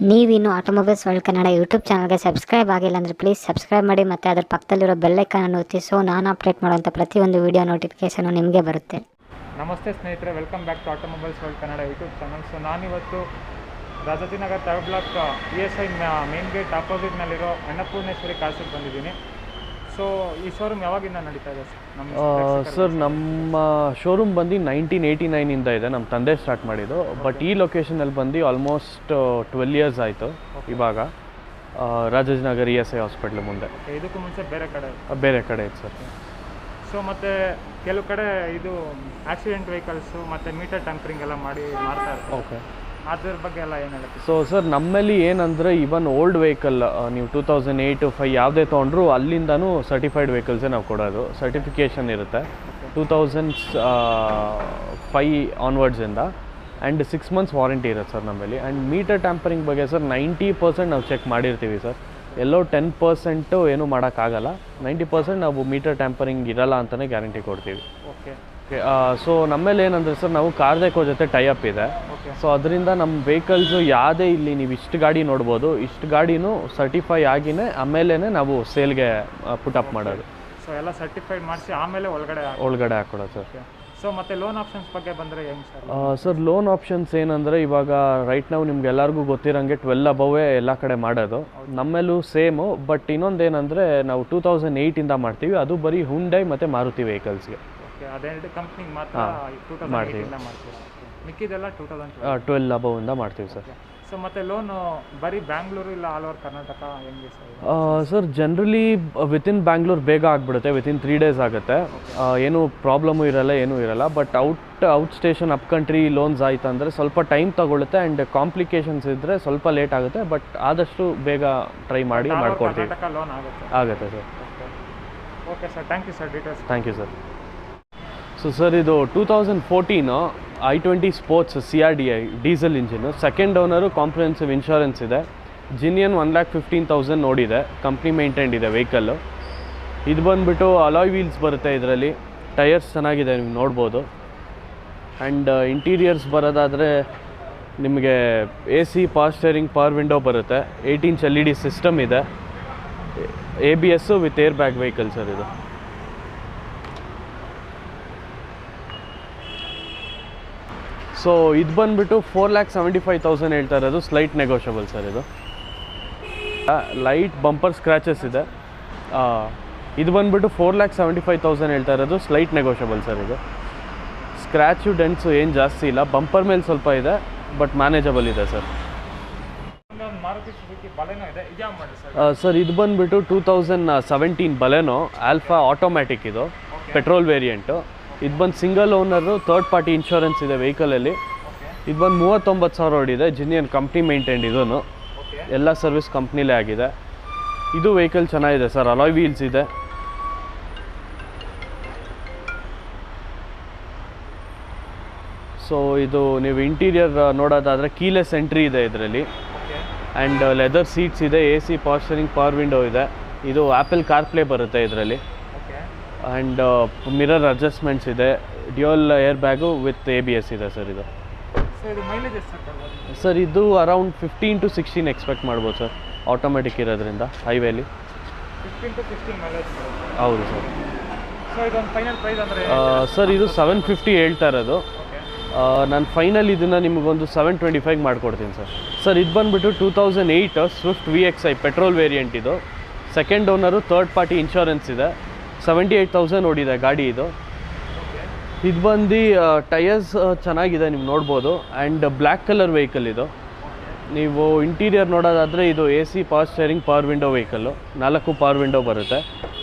ನೀವಿನ್ನು automobiles world Kannada YouTube ಚಾನಲ್ಗೆ subscribe ಆಗಿಲ್ಲ ಅಂದರೆ ಪ್ಲೀಸ್ ಸಬ್ಸ್ಕ್ರೈಬ್ ಮಾಡಿ ಮತ್ತು ಅದರ ಪಕ್ಕದಲ್ಲಿರೋ ಬೆಲ್ಲೈಕನ್ ಒತ್ತಿ. ಸೊ ನಾನು ಅಪ್ಡೇಟ್ ಮಾಡುವಂಥ ಪ್ರತಿಯೊಂದು ವಿಡಿಯೋ ನೋಟಿಫಿಕೇಷನು ನಿಮಗೆ ಬರುತ್ತೆ. ನಮಸ್ತೆ ಸ್ನೇಹಿತರೆ, welcome back to automobiles world Kannada YouTube channel. So ನಾನಿವತ್ತು Rajajinagar third block ESI main gate ಆಪೋಸಿಟ್ನಲ್ಲಿರೋ ಅನ್ನಪೂರ್ಣೇಶ್ವರಿ ಕಾರ್ಸಿಗೆ ಬಂದಿದ್ದೀನಿ. ಸೊ ಈ ಶೋರೂಮ್ ಯಾವಾಗಿಂದ ನಡೀತಾ ಇದೆ ಸರ್? ನಮ್ಮ ಶೋರೂಮ್ ಬಂದು 1989 ಇದೆ, ನಮ್ಮ ತಂದೆ ಸ್ಟಾರ್ಟ್ ಮಾಡಿದ್ದು. ಬಟ್ ಈ ಲೊಕೇಶನಲ್ಲಿ ಬಂದು ಆಲ್ಮೋಸ್ಟ್ 12 ಇಯರ್ಸ್ ಆಯಿತು ಇವಾಗ. ರಾಜಾಜಿನಗರ್ ESI ಹಾಸ್ಪಿಟ್ಲ್ ಮುಂದೆ. ಇದಕ್ಕೂ ಮುಂಚೆ ಬೇರೆ ಕಡೆ ಇದೆ ಸರ್. ಸೊ ಮತ್ತು ಕೆಲವು ಕಡೆ ಇದು ಆಕ್ಸಿಡೆಂಟ್ ವೆಹಿಕಲ್ಸು ಮತ್ತು ಮೀಟರ್ ಟ್ಯಾಂಕರಿಂಗ್ ಎಲ್ಲ ಮಾಡ್ತಾ ಇರ್ತಾರೆ. ಓಕೆ, ಅದ್ರ ಬಗ್ಗೆ ಎಲ್ಲ ಏನು ಹೇಳುತ್ತೆ? ಸೊ ಸರ್, ನಮ್ಮಲ್ಲಿ ಏನಂದರೆ ಇವನ್ ಓಲ್ಡ್ ವೆಹಿಕಲ್ ನೀವು 2008-5 ಯಾವುದೇ ತೊಗೊಂಡ್ರು ಅಲ್ಲಿಂದನೂ ಸರ್ಟಿಫೈಡ್ ವೆಹಿಕಲ್ಸೇ ನಾವು ಕೊಡೋದು. ಸರ್ಟಿಫಿಕೇಷನ್ ಇರುತ್ತೆ 2005 ಆನ್ವರ್ಡ್ಸಿಂದ. ಆ್ಯಂಡ್ 6 months ವಾರಂಟಿ ಇರುತ್ತೆ ಸರ್ ನಮ್ಮಲ್ಲಿ. ಆ್ಯಂಡ್ ಮೀಟರ್ ಟ್ಯಾಂಪರಿಂಗ್ ಬಗ್ಗೆ ಸರ್ 90% ನಾವು ಚೆಕ್ ಮಾಡಿರ್ತೀವಿ ಸರ್. ಎಲ್ಲೋ 10% ಏನೂ ಮಾಡೋಕ್ಕಾಗಲ್ಲ. 90% ನಾವು ಮೀಟರ್ ಟ್ಯಾಂಪರಿಂಗ್ ಇರಲ್ಲ ಅಂತಲೇ ಗ್ಯಾರಂಟಿ ಕೊಡ್ತೀವಿ. ಓಕೆ. ಸೊ ನಮ್ಮೇಲೆ ಏನಂದರೆ ಸರ್, ನಾವು ಕಾರ್ ಡೆಕೋ ಜೊತೆ ಟೈಅಪ್ ಇದೆ. ಸೊ ಅದರಿಂದ ನಮ್ಮ ವೆಹಿಕಲ್ಸು ಯಾವುದೇ ಇಲ್ಲಿ ನೀವು ಇಷ್ಟು ಗಾಡಿ ನೋಡ್ಬೋದು, ಇಷ್ಟು ಗಾಡಿನೂ ಸರ್ಟಿಫೈ ಆಗಿನೇ ಆಮೇಲೆ ನಾವು ಸೇಲ್ಗೆ ಪುಟಪ್ ಮಾಡೋದು. ಸೊ ಎಲ್ಲ ಸರ್ಟಿಫೈಡ್ ಮಾಡಿಸಿ ಆಮೇಲೆ ಒಳಗಡೆ ಹಾಕ್ಕೊಡೋದು ಸರ್. ಸೊ ಮತ್ತು ಲೋನ್ ಆಪ್ಷನ್ಸ್ ಬಗ್ಗೆ ಬಂದರೆ ಹೆಂಗೆ ಸರ್? ಸರ್, ಲೋನ್ ಆಪ್ಷನ್ಸ್ ಏನಂದರೆ ಇವಾಗ ರೈಟ್ ನಾವು ನಿಮ್ಗೆ ಎಲ್ಲರಿಗೂ ಗೊತ್ತಿರೋಂಗೆ 12 ಅಬವೇ ಎಲ್ಲ ಕಡೆ ಮಾಡೋದು. ನಮ್ಮೇಲೂ ಸೇಮು. ಬಟ್ ಇನ್ನೊಂದೇನೆಂದರೆ ನಾವು 2008ಇಂದ ಮಾಡ್ತೀವಿ. ಅದು ಬರೀ ಹುಂಡೈ ಮತ್ತು ಮಾರುತಿ ವೆಹಿಕಲ್ಸ್ಗೆ. ಅದೆರಡು ಕಂಪ್ನಿಗೆ ಮಾತ್ರ ಮಾಡ್ತೀವಿ. ಮಿಕ್ಕಿದೆಲ್ಲ 12 ಅಬವಿಂದ ಮಾಡ್ತೀವಿ ಸರ್. ಸೊ ಮತ್ತು ಲೋನು ಬರೀ ಬ್ಯಾಂಗ್ಳೂರು ಇಲ್ಲ ಆಲ್ ಓವರ್ ಕರ್ನಾಟಕ ಹೆಂಗೆ sir? Sir, generally within Bangalore ಬೇಗ ಆಗಿಬಿಡುತ್ತೆ, ವಿತಿನ್ 3 days ಆಗುತ್ತೆ. ಏನೂ ಪ್ರಾಬ್ಲಮ್ಮು ಇರಲ್ಲ, ಏನೂ ಇರಲ್ಲ. But out station up country loans ಆಯ್ತು ಅಂದರೆ ಸ್ವಲ್ಪ ಟೈಮ್ ತಗೊಳುತ್ತೆ. ಆ್ಯಂಡ್ ಕಾಂಪ್ಲಿಕೇಶನ್ಸ್ ಇದ್ದರೆ ಸ್ವಲ್ಪ ಲೇಟ್ ಆಗುತ್ತೆ. ಬಟ್ ಆದಷ್ಟು ಬೇಗ ಟ್ರೈ ಮಾಡಿ ಮಾಡ್ಕೊಡ್ತೀವಿ. ಲೋನ್ ಆಗುತ್ತೆ sir. Okay sir, thank you sir. Details thank you sir. So sir, ಇದು 2014 I-20 sports CRDI diesel engine. Second owner, comprehensive insurance ಇದೆ. ಜಿನಿಯನ್ 1,15,000 ನೋಡಿದೆ. ಕಂಪ್ನಿ ಮೇಂಟೈನ್ಡ್ ಇದೆ ವೆಹಿಕಲ್ಲು. ಇದು ಬಂದುಬಿಟ್ಟು ಅಲಾಯ್ ವೀಲ್ಸ್ ಬರುತ್ತೆ ಇದರಲ್ಲಿ. ಟೈರ್ಸ್ ಚೆನ್ನಾಗಿದೆ, ನೀವು ನೋಡ್ಬೋದು. ಆ್ಯಂಡ್ ಇಂಟೀರಿಯರ್ಸ್ ಬರೋದಾದರೆ ನಿಮಗೆ AC, power steering, power window ಬರುತ್ತೆ. 8 inch LED ಸಿಸ್ಟಮ್ ಇದೆ. ABS with air bag vehicle sir ಇದು. ಸೊ ಇದು ಬಂದುಬಿಟ್ಟು 4,75,000 ಹೇಳ್ತಾ ಇರೋದು. ಸ್ಲೈಟ್ ನೆಗೋಷಿಯಬಲ್ ಸರ್ ಇದು. ಲೈಟ್ ಬಂಪರ್ ಸ್ಕ್ರ್ಯಾಚಸ್ ಇದೆ. ಇದು ಬಂದುಬಿಟ್ಟು 4,75,000 ಹೇಳ್ತಾ ಇರೋದು. ಸ್ಲೈಟ್ ನೆಗೋಷಿಯಬಲ್ ಸರ್ ಇದು. ಸ್ಕ್ರ್ಯಾಚು ಡೆಂಟ್ಸು ಏನು ಜಾಸ್ತಿ ಇಲ್ಲ. ಬಂಪರ್ ಮೇಲೆ ಸ್ವಲ್ಪ ಇದೆ, ಬಟ್ ಮ್ಯಾನೇಜಬಲ್ ಇದೆ ಸರ್. ಸರ್, ಇದು ಬಂದುಬಿಟ್ಟು 2017 ಬಲೆನೋ ಆಲ್ಫಾ ಆಟೋಮ್ಯಾಟಿಕ್. ಇದು ಪೆಟ್ರೋಲ್ ವೇರಿಯಂಟು. ಇದು ಬಂದು single owner, third party insurance ಇದೆ ವೆಹಿಕಲಲ್ಲಿ. ಇದು ಬಂದು 39,000 ಓಡಿದೆ. ಜಿನಿಯನ್ ಕಂಪ್ನಿ ಮೇಂಟೈನ್ಡ್. ಇದೂ ಎಲ್ಲ ಸರ್ವಿಸ್ ಕಂಪ್ನಿಲೇ ಆಗಿದೆ. ಇದು ವೆಹಿಕಲ್ ಚೆನ್ನಾಗಿದೆ ಸರ್. ಅಲಾಯ್ ವೀಲ್ಸ್ ಇದೆ. ಸೊ ಇದು ನೀವು ಇಂಟೀರಿಯರ್ ನೋಡೋದಾದರೆ ಕೀಲೆಸ್ ಎಂಟ್ರಿ ಇದೆ ಇದರಲ್ಲಿ. ಆ್ಯಂಡ್ ಲೆದರ್ ಸೀಟ್ಸ್ ಇದೆ. AC, power steering, power window ಇದೆ. ಇದು ಆ್ಯಪಲ್ ಕಾರ್ಪ್ಲೇ ಬರುತ್ತೆ ಇದರಲ್ಲಿ. ಆ್ಯಂಡ್ ಮಿರರ್ ಅಡ್ಜಸ್ಟ್ಮೆಂಟ್ಸ್ ಇದೆ. Dual air bag with ABS ಇದೆ ಸರ್ ಇದು. ಸರ್, ಇದು ಅರೌಂಡ್ 15 to 16 ಎಕ್ಸ್ಪೆಕ್ಟ್ ಮಾಡ್ಬೋದು ಸರ್, ಆಟೋಮೆಟಿಕ್ ಇರೋದ್ರಿಂದ ಹೈವೇಲಿ. 15 to 16 ಮೈಲೇಜ್. ಹೌದು ಸರ್. ಸರ್, ಇದು 750 ಹೇಳ್ತಾ ಇರೋದು. ನಾನು ಫೈನಲ್ ಇದನ್ನು ನಿಮಗೊಂದು 725 ಮಾಡಿಕೊಡ್ತೀನಿ ಸರ್. ಸರ್, ಇದು ಬಂದುಬಿಟ್ಟು 2008 ಸ್ವಿಫ್ಟ್ VXI ಪೆಟ್ರೋಲ್ ವೇರಿಯಂಟ್. ಇದು second owner, third party insurance ಇದೆ. 78,000 ಓಡಿದೆ ಗಾಡಿ ಇದು. ಇದು ಬಂದು ಟೈರ್ಸ್ ಚೆನ್ನಾಗಿದೆ, ನೀವು ನೋಡ್ಬೋದು. ಆ್ಯಂಡ್ ಬ್ಲ್ಯಾಕ್ ಕಲರ್ ವೆಹಿಕಲ್ ಇದು. ನೀವು ಇಂಟೀರಿಯರ್ ನೋಡೋದಾದರೆ ಇದು AC, power steering, power window vehicle. 4 power window ಬರುತ್ತೆ.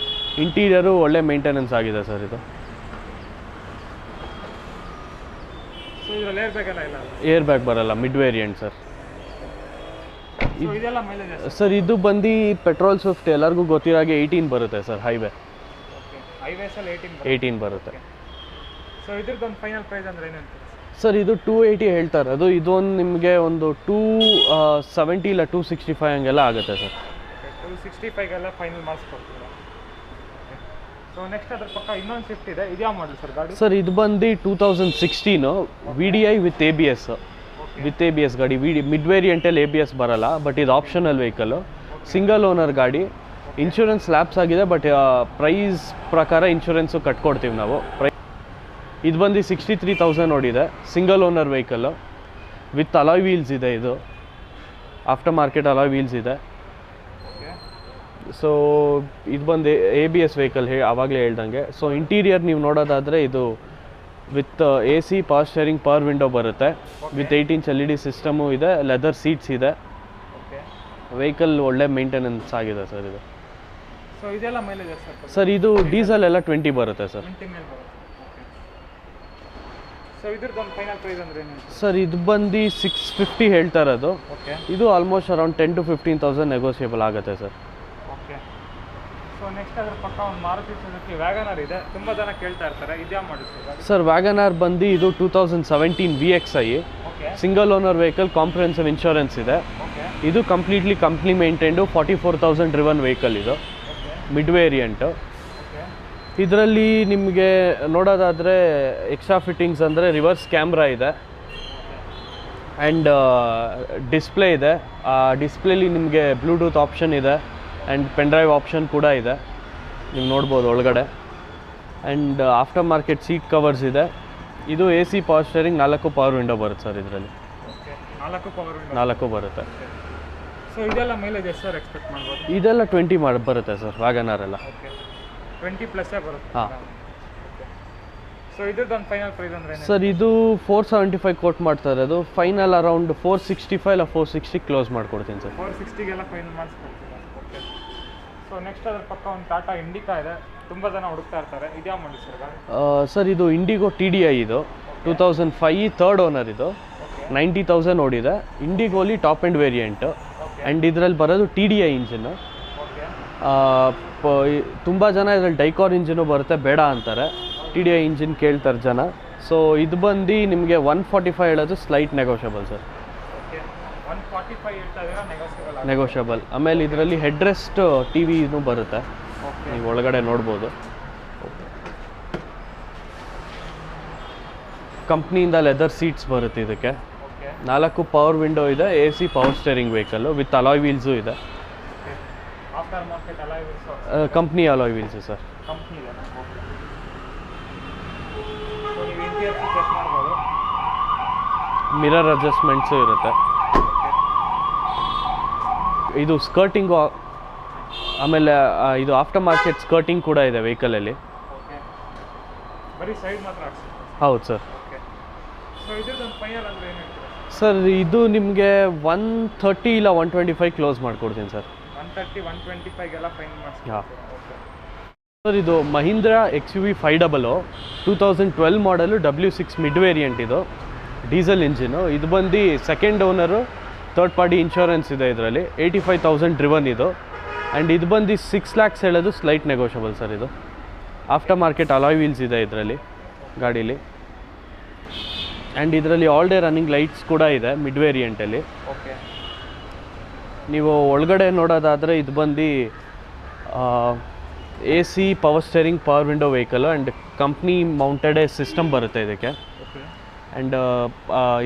ಇಂಟೀರಿಯರು ಒಳ್ಳೆ ಮೇಂಟೆನೆನ್ಸ್ ಆಗಿದೆ ಸರ್ ಇದು. ಏರ್ ಬ್ಯಾಗ್ ಬರಲ್ಲ, ಮಿಡ್ ವೇರಿಯಂಟ್ ಸರ್. ಸರ್, ಇದು ಬಂದು ಪೆಟ್ರೋಲ್ ಸ್ವಿಫ್ಟ್ ಎಲ್ಲರಿಗೂ ಗೊತ್ತಿರೋ 18 ಬರುತ್ತೆ ಸರ್. ಹೈವೇ 18 ಬರುತ್ತೆ. ಸರ್, ಇದು 280 ಹೇಳ್ತಾ ಇರೋದು. ಇದು ಒಂದು ನಿಮಗೆ ಒಂದು 270 ಇಲ್ಲ 265 ಹಂಗೆಲ್ಲ ಆಗುತ್ತೆ ಸರ್. 265 ಫೈನಲ್ ಮಾಡಿಸ್ಕೊಡ್ತೀರಾ? ಸೊ ನೆಕ್ಸ್ಟ್ ಅದರ ಪಕ್ಕ ಇನ್ನೊಂದು ಸ್ವಿಫ್ಟ್ ಇದೆ. ಇದು ಯಾವ ಮಾಡಲ್ ಸರ್ ಗಾಡಿ? ಸರ್, ಇದು ಬಂದು 2016 VDI with ABS. With A B S ಗಾಡಿ ಮಿಡ್ ವೇರಿಯಂಟಲ್ಲಿ ಎ ಬಿ ಎಸ್ ಬರಲ್ಲ, ಬಟ್ ಇದು ಆಪ್ಷನಲ್ ವೆಹಿಕಲ್ಲು, ಸಿಂಗಲ್ ಓನರ್ ಗಾಡಿ. ಇನ್ಶೂರೆನ್ಸ್ ಲ್ಯಾಪ್ಸ್ ಆಗಿದೆ, ಬಟ್ ಪ್ರೈಸ್ ಪ್ರಕಾರ ಇನ್ಶೂರೆನ್ಸು ಕಟ್ಕೊಡ್ತೀವಿ ನಾವು. ಇದು ಬಂದು 63,000 ಓಡಿದೆ, single owner vehicle with alloy wheels ಇದೆ. ಇದು ಆಫ್ಟರ್ ಮಾರ್ಕೆಟ್ ಅಲಾಯ್ ವೀಲ್ಸ್ ಇದೆ. ಸೊ ಇದು ಬಂದು ಎ ಬಿ ಎಸ್ ವೆಹಿಕಲ್ ಆವಾಗಲೇ ಹೇಳ್ದಂಗೆ. ಸೊ ಇಂಟೀರಿಯರ್ ನೀವು ನೋಡೋದಾದರೆ ಇದು with A C, power steering, power window ಬರುತ್ತೆ. ವಿತ್ 8-inch LED ಸಿಸ್ಟಮು ಇದೆ, ಲೆದರ್ ಸೀಟ್ಸ್ ಇದೆ. ವೆಹಿಕಲ್ ಒಳ್ಳೆ ಮೇಂಟೆನೆನ್ಸ್ ಆಗಿದೆ ಸರ್ ಇದು. ಸೊ ಇದೆಲ್ಲ ಮೈಲೇಜ್ ಸರ್ ಇದು ಡೀಸೆಲ್ ಎಲ್ಲ 20 ಬರುತ್ತೆ ಸರ್. 20 ಮೇಲೆ ಬರುತ್ತೆ. ಸೊ ಇದ್ರದ್ದು ಒಂದು ಫೈನಲ್ ಪ್ರೈಸ್ ಅಂದರೆ ಏನು ಸರ್ ಇದು ಬಂದು 650 ಹೇಳ್ತಾ ಇರೋದು. ಇದು ಆಲ್ಮೋಸ್ಟ್ ಅರೌಂಡ್ 10,000 to 15,000 ನೆಗೋಷಿಯಬಲ್ ಆಗುತ್ತೆ ಸರ್. ಓಕೆ. ಸೊ ನೆಕ್ಸ್ಟ್ ಅದ್ರ ಪಕ್ಕ ಒಂದು ಮಾರುತಿ ಸುಜುಕಿ ವ್ಯಾಗನರ್ ಇದೆ, ತುಂಬ ಜನ ಕೇಳ್ತಾ ಇರ್ತಾರೆ, ಇದ್ಯಾ ಮಾಡಿ ಸರ್ ವ್ಯಾಗನರ್ ಬಂದು ಇದು 2017 VXi, single owner vehicle, comprehensive insurance ಇದೆ. ಇದು completely company maintained, 44,000 driven vehicle ಇದು, ಮಿಡ್ ವೇರಿಯಂಟು. ಇದರಲ್ಲಿ ನಿಮಗೆ ನೋಡೋದಾದರೆ ಎಕ್ಸ್ಟ್ರಾ ಫಿಟ್ಟಿಂಗ್ಸ್ ಅಂದರೆ ರಿವರ್ಸ್ ಕ್ಯಾಮ್ರಾ ಇದೆ ಆ್ಯಂಡ್ ಡಿಸ್ಪ್ಲೇ ಇದೆ. ಆ ಡಿಸ್ಪ್ಲೇಲಿ ನಿಮಗೆ ಬ್ಲೂಟೂತ್ ಆಪ್ಷನ್ ಇದೆ ಆ್ಯಂಡ್ ಪೆನ್ ಡ್ರೈವ್ ಆಪ್ಷನ್ ಕೂಡ ಇದೆ, ನೀವು ನೋಡ್ಬೋದು ಒಳಗಡೆ. And after market seat covers ಇದೆ. ಇದು A C, power steering, 4 power window ಬರುತ್ತೆ ಸರ್ ಇದರಲ್ಲಿ. 4 ಬರುತ್ತೆ. ಸೊ ಇದೆಲ್ಲ ಮೈಲೇಜ್ ಎಷ್ಟು ಸರ್ ಎಕ್ಸ್ಪೆಕ್ಟ್ ಮಾಡ್ಬೋದು? ಇದೆಲ್ಲ 20 ಬರುತ್ತೆ ಸರ್ ವ್ಯಾಗನರೆಲ್ಲ. 20+ ಬರುತ್ತೆ. ಹಾಂ. ಸೊ ಇದ್ರದ್ದೊಂದು ಫೈನಲ್ ಪ್ರೈಸ್ ಅಂದರೆ ಸರ್ ಇದು 475 ಕೋಟ್ ಮಾಡ್ತಾ ಇರೋದು. ಫೈನಲ್ ಅರೌಂಡ್ 465 ಇಲ್ಲ 460 ಕ್ಲೋಸ್ ಮಾಡ್ಕೊಡ್ತೀನಿ ಸರ್. 460ಗೆಲ್ಲ ಫೈನಲ್ ಮಾಡಿಸ್ಕೊಡ್ತೀರಾ? ಓಕೆ. ಸೊ ನೆಕ್ಸ್ಟ್ ಅದ್ರ ಪಕ್ಕ ಒಂದು ಟಾಟಾ ಇಂಡಿಕಾ ಇದೆ, ತುಂಬ ಜನ ಹುಡುಕ್ತಾ ಇರ್ತಾರೆ, ಇದ್ಯಾ ಮಾಡಿ ಸರ್? ಸರ್ ಇದು ಇಂಡಿಗೋ TDI ಇದು 2005 ಥರ್ಡ್ ಓನರ್ ಇದು, 90,000 ಓಡಿದೆ. ಇಂಡಿಗೋಲಿ ಟಾಪ್ ಆ್ಯಂಡ್ ವೇರಿಯಂಟು ಆ್ಯಂಡ್ ಇದರಲ್ಲಿ ಬರೋದು TDI ಇಂಜಿನ್ನು. ತುಂಬ ಜನ ಇದರಲ್ಲಿ ಡೈಕಾರ್ ಇಂಜಿನು ಬರುತ್ತೆ ಬೇಡ ಅಂತಾರೆ, TDI ಇಂಜಿನ್ ಕೇಳ್ತಾರೆ ಜನ. ಸೊ ಇದು ಬಂದು ನಿಮಗೆ 145 ಹೇಳೋದು ಸ್ಲೈಟ್ ನೆಗೋಷಿಯಬಲ್ ಸರ್. 145 ಹೇಳ್ತಾ ಇದ್ದೀರಾ, ನೆಗೋಷಿಯಬಲ್. ಆಮೇಲೆ ಇದರಲ್ಲಿ ಹೆಡ್ ರೆಸ್ಟ್ TVನೂ ಬರುತ್ತೆ, ನೀವು ಒಳಗಡೆ ನೋಡ್ಬೋದು. ಕಂಪ್ನಿಯಿಂದ ಲೆದರ್ ಸೀಟ್ಸ್ ಬರುತ್ತೆ ಇದಕ್ಕೆ. 4 ಪವರ್ ವಿಂಡೋ ಇದೆ, A C, power steering vehicle with alloy wheels ಇದೆ. After market alloy wheels company alloy wheels sir. Company ಇದೆ. ಸೊ ನೀವು ಇಂಟೀರಿಯರ್ ಚೆಕ್ ಮಾಡ್ಬೋದು, ಮಿರರ್ ಅಡ್ಜಸ್ಟ್ಮೆಂಟ್ಸು ಇರುತ್ತೆ. ಇದು ಸ್ಕರ್ಟಿಂಗು, ಆಮೇಲೆ ಇದು ಆಫ್ಟರ್ ಮಾರ್ಕೆಟ್ ಸ್ಕರ್ಟಿಂಗ್ ಕೂಡ ಇದೆ ವೆಹಿಕಲಲ್ಲಿ. ಬರೀ ಸೈಡ್ ಮಾತ್ರ ಹಾಕ್ಸಿ? ಹೌದು ಸರ್. ಸೊ ಇದ್ರದ್ದೊಂದು ಫೈನಲ್ ಅಂದರೆ ಏನು ಹೇಳ್ತೀರಾ ಸರ್? ಇದು ನಿಮಗೆ 130 ಇಲ್ಲ 125 ಕ್ಲೋಸ್ ಮಾಡಿಕೊಡ್ತೀನಿ ಸರ್. 130, 125ಗೆಲ್ಲ ಫೈನಲ್ ಮಾಡಿಸ್ತೀರಾ? ಸರ್ ಇದು ಮಹೀಂದ್ರ XUV 500 2012 ಮಾಡಲು W6 ಮಿಡ್ ವೇರಿಯಂಟ್ ಇದು, ಡೀಸೆಲ್ ಇಂಜಿನು. ಇದು ಬಂದು second owner, third party insurance ಇದೆ ಇದರಲ್ಲಿ, 85,000 ಡ್ರಿವನ್ ಇದು. ಆ್ಯಂಡ್ ಇದು ಬಂದು 6 lakhs ಹೇಳೋದು ಸ್ಲೈಟ್ ನೆಗೋಷಿಯಬಲ್ ಸರ್. ಇದು ಆಫ್ಟರ್ ಮಾರ್ಕೆಟ್ ಅಲಾಯ್ ವೀಲ್ಸ್ ಇದೆ ಇದರಲ್ಲಿ ಗಾಡೀಲಿ. ಆ್ಯಂಡ್ ಇದರಲ್ಲಿ ಆಲ್ ಡೇ ರನ್ನಿಂಗ್ ಲೈಟ್ಸ್ ಕೂಡ ಇದೆ ಮಿಡ್ ವೇರಿಯಂಟಲ್ಲಿ. ಓಕೆ. ನೀವು ಒಳಗಡೆ ನೋಡೋದಾದರೆ ಇದು ಬಂದು A C, power steering, power window vehicle and company mounted system ಬರುತ್ತೆ ಇದಕ್ಕೆ. ಆ್ಯಂಡ್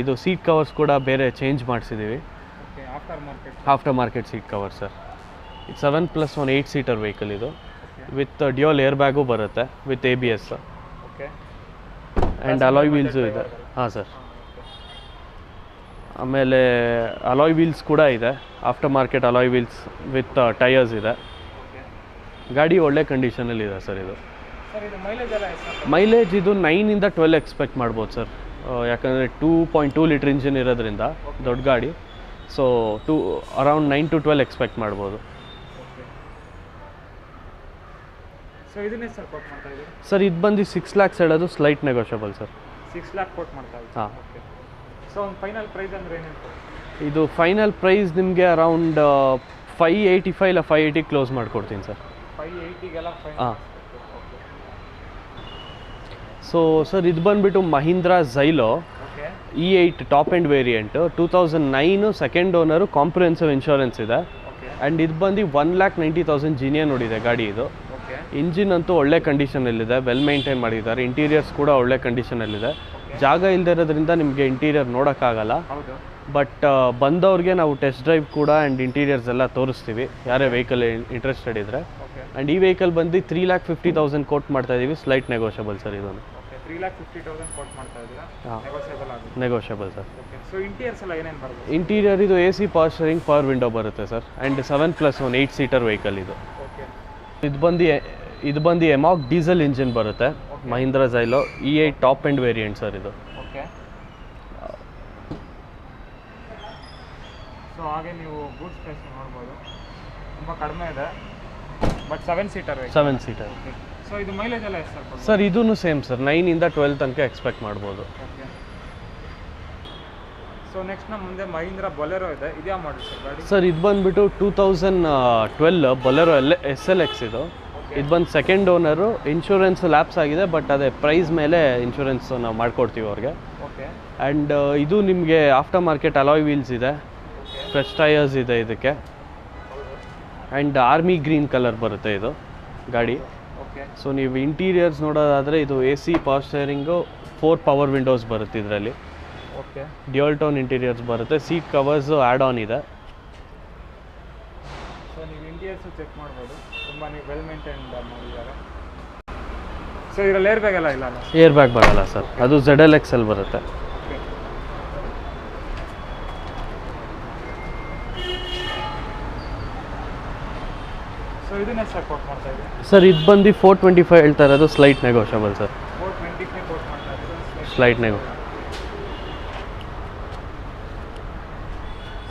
ಇದು ಸೀಟ್ ಕವರ್ಸ್ ಕೂಡ ಬೇರೆ ಚೇಂಜ್ ಮಾಡಿಸಿದ್ದೀವಿ, after market seat cover sir. ಇದು 7+1 8 ಸೀಟರ್ ವೆಹಿಕಲ್ ಇದು, ವಿತ್ ಡ್ಯುಯಲ್ ಏರ್ ಬ್ಯಾಗು ಬರುತ್ತೆ with ABS and alloy wheels ಇದೆ. ಹಾಂ ಸರ್. ಆಮೇಲೆ ಅಲಾಯ್ ವೀಲ್ಸ್ ಕೂಡ ಇದೆ, after market alloy wheels with tyres ಇದೆ. ಗಾಡಿ ಒಳ್ಳೆ ಕಂಡೀಷನಲ್ಲಿ ಇದೆ ಸರ್. ಇದು ಮೈಲೇಜ್ ಇದು 9 ಇಂದ 12 ಎಕ್ಸ್ಪೆಕ್ಟ್ ಮಾಡ್ಬೋದು ಸರ್, ಯಾಕಂದರೆ 2.2 ಲೀಟ್ರ್ ಇಂಜಿನ್ ಇರೋದ್ರಿಂದ ದೊಡ್ಡ ಗಾಡಿ. ಸೊ ಅರೌಂಡ್ 9 to 12 ಎಕ್ಸ್ಪೆಕ್ಟ್ ಮಾಡ್ಬೋದು. ಸರ್ ಇದು ಬಂದು 6 lakhs ಹೇಳೋದು slight negotiable sir. 6 lakh quote ಮಾಡ್ತಾ ಇದ್ದೀವಿ? ಹಾಂ. ಸೊ ಒಂದು ಫೈನಲ್ ಪ್ರೈಸ್ ಅಂದರೆ ಏನು? ಇದು ಫೈನಲ್ ಪ್ರೈಸ್ ನಿಮಗೆ ಅರೌಂಡ್ 585 ಇಲ್ಲ 580 ಕ್ಲೋಸ್ ಮಾಡಿಕೊಡ್ತೀನಿ ಸರ್. 580ಗೆಲ್ಲ ಫೈನಲ್? ಹಾಂ. ಸೊ ಸರ್ ಇದು ಬಂದುಬಿಟ್ಟು Mahindra Xylo E8 top and variant, 2009 second owner, comprehensive insurance ಇದೆ. ಆ್ಯಂಡ್ ಇದು ಬಂದು 1,90,000 ಜಿನಿಯಾ ನೋಡಿದೆ ಗಾಡಿ ಇದು. ಇಂಜಿನ್ ಅಂತೂ ಒಳ್ಳೆ ಕಂಡೀಷನಲ್ಲಿದೆ, ವೆಲ್ ಮೇಂಟೈನ್ ಮಾಡಿದ್ದಾರೆ. ಇಂಟೀರಿಯರ್ಸ್ ಕೂಡ ಒಳ್ಳೆ ಕಂಡೀಷನಲ್ಲಿದೆ. ಜಾಗ ಇಲ್ಲದೆ ಇರೋದ್ರಿಂದ ನಿಮಗೆ ಇಂಟೀರಿಯರ್ ನೋಡೋಕ್ಕಾಗಲ್ಲ. ಹೌದು. ಬಟ್ ಬಂದವ್ರಿಗೆ ನಾವು ಟೆಸ್ಟ್ ಡ್ರೈವ್ ಕೂಡ ಆ್ಯಂಡ್ ಇಂಟೀರಿಯರ್ಸ್ ಎಲ್ಲ ತೋರಿಸ್ತೀವಿ ಯಾರೇ ವೆಹಿಕಲ್ ಇಂಟ್ರೆಸ್ಟೆಡ್ ಇದ್ದರೆ. ಓಕೆ. ಆ್ಯಂಡ್ ಈ ವೆಹಿಕಲ್ ಬಂದು 3,50,000 ಕೋಟ್ ಮಾಡ್ತಾ ಇದ್ದೀವಿ. ಸ್ಲೈಟ್ ನೆಗೋಷಿಯಬಲ್ ಸರ್ ಇದನ್ನು. ಓಕೆ. 3,50,000 ಕೋಟ್ ಮಾಡ್ತಾ ಇದ್ದೀರಾ? ಹಾಂ, ನೆಗೋಷಿಯಬಲ್ ಆಗುತ್ತೆ. Negotiable sir. Okay. So interiors ಎಲ್ಲ ಏನೇನು ಬರುತ್ತೆ? ಇಂಟೀರಿಯರ್ ಇದು AC power steering, power window ಬರುತ್ತೆ ಸರ್. ಆ್ಯಂಡ್ 7+1 8 ಸೀಟರ್ ವೆಹಿಕಲ್ ಇದು. ಓಕೆ. ಇದು ಬಂದು ಎಮಾಕ್ ಡೀಸೆಲ್ ಇಂಜಿನ್ ಬರುತ್ತೆ. Mahindra Xylo E8 top end variant sir ಇದು. ಓಕೆ. ಸೊ ಹಾಗೆ ನೀವು ಬೂಟ್ ಸ್ಪೇಸ್ ನೋಡ್ಬೋದು, ತುಂಬ ಕಡಿಮೆ ಇದೆ, ಬಟ್ 7 ಸೀಟರ್. 7 ಸೀಟರ್. ಸೊ ಇದು ಮೈಲೇಜ್ ಎಲ್ಲ ಎಷ್ಟು ಸರ್? ಸರ್ ಇದೂ ಸೇಮ್ ಸರ್, 9ಇಂದ 12 ತನಕ ಎಕ್ಸ್ಪೆಕ್ಟ್ ಮಾಡ್ಬೋದು. ಓಕೆ. ಸೊ ನೆಕ್ಸ್ಟ್ ನಮ್ಮ ಮುಂದೆ ಮಹೀಂದ್ರ ಬೊಲೆರೋ ಇದೆ. ಇದ್ಯಾ ಮಾಡಲ್ ಸರ್ ಗಾಡಿ? ಸರ್ ಇದು ಬಂದುಬಿಟ್ಟು 2012 ಬೊಲೆರೋ SLX ಇದು. ಇದು ಬಂದು ಸೆಕೆಂಡ್ ಓನರು. ಇನ್ಶೂರೆನ್ಸ್ ಲ್ಯಾಪ್ಸ್ ಆಗಿದೆ, ಬಟ್ ಅದೇ ಪ್ರೈಸ್ ಮೇಲೆ ಇನ್ಶೂರೆನ್ಸ್ ನಾವು ಮಾಡ್ಕೊಡ್ತೀವಿ ಅವ್ರಿಗೆ. ಓಕೆ. ಆ್ಯಂಡ್ ಇದು ನಿಮಗೆ ಆಫ್ಟರ್ ಮಾರ್ಕೆಟ್ ಅಲಾಯ್ ವೀಲ್ಸ್ ಇದೆ, ಫ್ರೆಶ್ ಟೈರ್ಸ್ ಇದೆ ಇದಕ್ಕೆ. ಆ್ಯಂಡ್ ಆರ್ಮಿ ಗ್ರೀನ್ ಕಲರ್ ಬರುತ್ತೆ ಇದು ಗಾಡಿ. ಓಕೆ. ಸೊ ನೀವು ಇಂಟೀರಿಯರ್ಸ್ ನೋಡೋದಾದರೆ ಇದು AC power steering, 4 power Windows ಬರುತ್ತೆ ಇದರಲ್ಲಿ. ಓಕೆ. ಡ್ಯುಯಲ್ ಟೋನ್ ಇಂಟೀರಿಯರ್ಸ್ ಬರುತ್ತೆ. ಸೀಟ್ ಕವರ್ಸು ಆ್ಯಡ್ ಆನ್ ಇದೆ. ಸೊ ನೀವು ಇಂಟೀರಿಯರ್ಸು ಚೆಕ್ ಮಾಡ್ಬೋದು, ತುಂಬ ವೆಲ್ ಮೇಂಟೈನ್ ಮಾಡಿದ್ದಾರೆ. ಸೊ ಇದರಲ್ಲಿ ಏರ್ ಬ್ಯಾಗ್ ಎಲ್ಲ ಇಲ್ಲ ಅಲ್ಲ? ಏರ್ ಬ್ಯಾಗ್ ಬರಲ್ಲ ಸರ್, ಅದು ZLX ಅಲ್ಲಿ ಬರುತ್ತೆ. ಸೊ ಇದನ್ನ ಎಷ್ಟು ಕೋಟ್ ಮಾಡ್ತಾ ಇದ್ದೀವಿ? ಸರ್ ಇದು ಬಂದು 425 ಹೇಳ್ತಾ ಇರೋದು. Slight negotiable sir. 420ಗೆ ಕೋಟ್ ಮಾಡ್ತಾ ಇದ್ದೀವಿ. ಸ್ಲೈಟ್ ನೆಗೋ.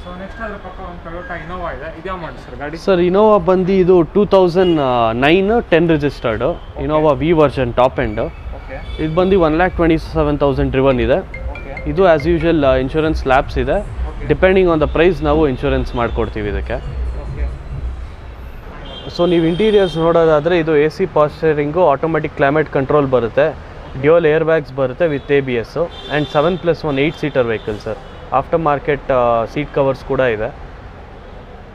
ಸೊ ನೆಕ್ಸ್ಟ್ ಅದ್ರ ಪಕ್ಕ ಒಂದು ಟೊಯೋಟಾ ಇನೋವಾ ಇದೆ. ಇದ್ಯಾ ಮಾಡಿ ಸರ್ ಗಾಡಿ? ಸರ್ ಇನೋವಾ ಬಂದು ಇದು 2009 10 registered Innova V version top end. Okay. ಇದು ಬಂದು 1,27,000 ಡ್ರಿವನ್ ಇದೆ. ಓಕೆ. ಇದು ಆ್ಯಸ್ ಯೂಶುವಲ್ ಇನ್ಶೂರೆನ್ಸ್ ಲ್ಯಾಪ್ಸ್ ಇದೆ. ಡಿಪೆಂಡಿಂಗ್ ಆನ್ ದ ಪ್ರೈಸ್ ನಾವು ಇನ್ಶೂರೆನ್ಸ್ ಮಾಡಿಕೊಡ್ತೀವಿ ಇದಕ್ಕೆ. ಓಕೆ. ಸೊ ನೀವು ಇಂಟೀರಿಯರ್ಸ್ ನೋಡೋದಾದರೆ ಇದು AC power steering, automatic climate control ಬರುತ್ತೆ, ಡ್ಯುಯಲ್ ಏರ್ ಬ್ಯಾಗ್ಸ್ ಬರುತ್ತೆ with ABS. And 7+1 8 seater vehicle sir. After market seat covers ಕೂಡ ಇದೆ.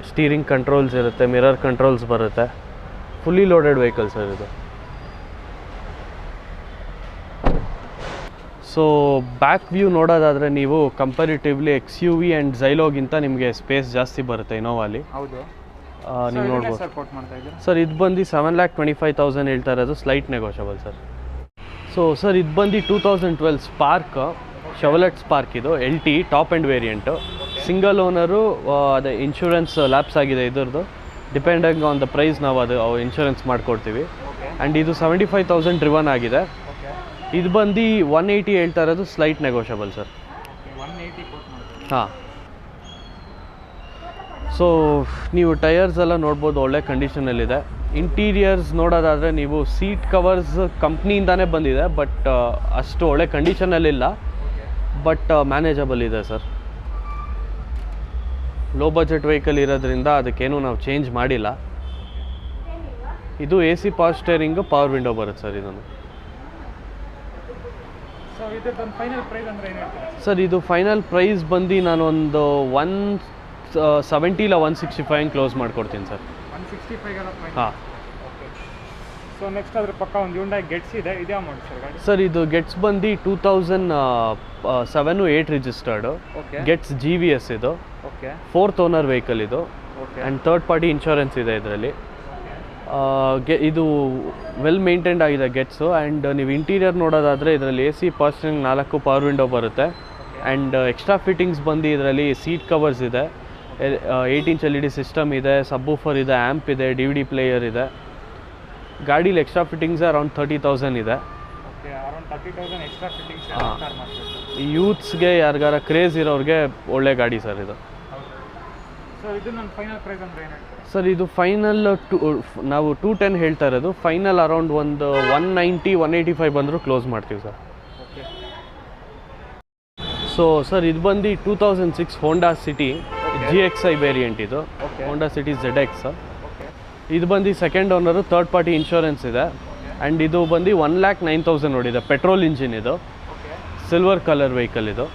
ಸ್ಟೀರಿಂಗ್ ಕಂಟ್ರೋಲ್ಸ್ ಇರುತ್ತೆ, ಮಿರರ್ ಕಂಟ್ರೋಲ್ಸ್ ಬರುತ್ತೆ. ಫುಲ್ಲಿ ಲೋಡೆಡ್ ವೆಹಿಕಲ್ ಸರ್ ಇದು. ಸೊ ಬ್ಯಾಕ್ ವ್ಯೂ ನೋಡೋದಾದರೆ ನೀವು ಕಂಪ್ಯಾರಿಟಿವ್ಲಿ XUV ಆ್ಯಂಡ್ ಝೈಲೋಗಿಂತ ನಿಮಗೆ ಸ್ಪೇಸ್ ಜಾಸ್ತಿ ಬರುತ್ತೆ ಇನೋವಾಲಿ. ಹೌದು. ನೀವು ನೋಡ್ಬೋದು ಸರ್ ಕೋಟ್ ಮಾಡ್ತಾ ಇದ್ದೀರಾ? ಸರ್ ಇದು ಬಂದು 7,25,000 ಹೇಳ್ತಾ ಇರೋದು. Slight negotiable sir. So sir ಇದು ಬಂದು 2012 ಸ್ಪಾರ್ಕ್, ಶೆವಲೆಟ್ ಸ್ಪಾರ್ಕ್ ಇದು LT top end variant. Single owner, ಅದೇ ಇನ್ಶೂರೆನ್ಸ್ ಲ್ಯಾಪ್ಸ್ ಆಗಿದೆ ಇದ್ರದ್ದು. ಡಿಪೆಂಡಿಂಗ್ ಆನ್ ದ ಪ್ರೈಸ್ ನಾವು ಅದು ಇನ್ಶೂರೆನ್ಸ್ ಮಾಡಿಕೊಡ್ತೀವಿ. ಆ್ಯಂಡ್ ಇದು 75,000 ಡ್ರಿವನ್ ಆಗಿದೆ. ಇದು ಬಂದು 180 ಹೇಳ್ತಾ ಇರೋದು. Slight negotiable sir. 180 ಕೋಟ್ ಮಾಡ್ತೀವಿ. ಹಾಂ. ಸೊ ನೀವು ಟೈರ್ಸ್ ಎಲ್ಲ ನೋಡ್ಬೋದು, ಒಳ್ಳೆ ಕಂಡೀಷನಲ್ಲಿದೆ. ಇಂಟೀರಿಯರ್ಸ್ ನೋಡೋದಾದರೆ ನೀವು ಸೀಟ್ ಕವರ್ಸ್ ಕಂಪ್ನಿಯಿಂದಾನೇ ಬಂದಿದೆ, ಬಟ್ ಅಷ್ಟು ಒಳ್ಳೆ ಕಂಡೀಷನಲ್ಲಿಲ್ಲ, ಬಟ್ ಮ್ಯಾನೇಜಬಲ್ ಇದೆ ಸರ್. ಲೋ ಬಜೆಟ್ ವೆಹಿಕಲ್ ಇರೋದ್ರಿಂದ ಅದಕ್ಕೇನು ನಾವು ಚೇಂಜ್ ಮಾಡಿಲ್ಲ. ಇದು AC power steering, power window ಬರುತ್ತೆ ಸರ್ ಇದನ್ನು. ಸೊ ಇದೊಂದು ಫೈನಲ್ ಪ್ರೈಸ್ ಅಂದರೆ ಏನು ಹೇಳ್ತೀರಾ ಸರ್? ಇದು ಫೈನಲ್ ಪ್ರೈಸ್ ಬಂದು ನಾನು ಒಂದು 170 ಇಲ್ಲ 165 ಕ್ಲೋಸ್ ಮಾಡ್ಕೊಡ್ತೀನಿ ಸರ್. 165 ಹಾಂ. ಓಕೆ. ಸೊ ನೆಕ್ಸ್ಟ್ ಅದ್ರ ಪಕ್ಕ ಒಂದು Hyundai Getz ಇದೆ. ಇದ್ಯಾ ಮಾಡಿ ಸರ್ ಗಾಡಿ? ಸರ್ ಇದು ಗೆಟ್ಸ್ ಬಂದು 2007 8 ರಿಜಿಸ್ಟರ್ಡು. ಓಕೆ. ಗೆಟ್ಸ್ GVS ಇದು. ಓಕೆ. 4th ಓನರ್ ವೆಹಿಕಲ್ ಇದು. Okay. And third party insurance ಇದೆ ಇದರಲ್ಲಿ. ಇದು ವೆಲ್ ಮೇಂಟೈನ್ಡ್ ಆಗಿದೆ ಗೆಟ್ಸು. ಆ್ಯಂಡ್ ನೀವು ಇಂಟೀರಿಯರ್ ನೋಡೋದಾದರೆ ಇದರಲ್ಲಿ AC power steering 4 power window ಬರುತ್ತೆ. ಆ್ಯಂಡ್ ಎಕ್ಸ್ಟ್ರಾ ಫಿಟ್ಟಿಂಗ್ಸ್ ಬಂದು ಇದರಲ್ಲಿ ಸೀಟ್ ಕವರ್ಸ್ ಇದೆ, 8 ಇಂಚ್ LED ಸಿಸ್ಟಮ್ ಇದೆ, ಸಬ್ವೂಫರ್ ಇದೆ, ಆ್ಯಂಪ್ ಇದೆ, DVD ಪ್ಲೇಯರ್ ಇದೆ. ಗಾಡೀಲಿ ಎಕ್ಸ್ಟ್ರಾ ಫಿಟ್ಟಿಂಗ್ಸ್ ಅರೌಂಡ್ 30,000 ಇದೆ. ಓಕೆ. ಅರೌಂಡ್ 30,000 ಎಕ್ಸ್ಟ್ರಾ ಫಿಟ್ಟಿಂಗ್ಸ್ ಮಾಡ್ತೀವಿ. ಯೂತ್ಸ್ಗೆ ಯಾರಿಗಾರ ಕ್ರೇಜ್ ಇರೋರಿಗೆ ಒಳ್ಳೆ ಗಾಡಿ ಸರ್ ಇದು. ಸೊ ಇದು ನನ್ನ ಫೈನಲ್ ಪ್ರೈಸ್ ಅಂದರೆ ಏನು ಹೇಳ್ತೀರಾ ಸರ್? ಇದು ಫೈನಲ್ ನಾವು 210 ಹೇಳ್ತಾ ಇರೋದು. ಫೈನಲ್ ಅರೌಂಡ್ ಒಂದು 190 185 ಬಂದರೂ ಕ್ಲೋಸ್ ಮಾಡ್ತೀವಿ ಸರ್. ಓಕೆ. ಸೊ ಸರ್ ಇದು ಬಂದು 2006 ಹೋಂಡಾ ಸಿಟಿ GXI ವೇರಿಯಂಟ್ ಇದು. Okay. Honda City ZX. Okay. ಇದು ಬಂದು second owner, third party insurance ಇದೆ. ಆ್ಯಂಡ್ ಇದು ಬಂದು 1,09,000 ನೋಡಿದೆ. ಪೆಟ್ರೋಲ್ ಇಂಜಿನ್ ಇದು. ಓಕೆ. ಸಿಲ್ವರ್ ಕಲರ್ ವೆಹಿಕಲ್ ಇದು.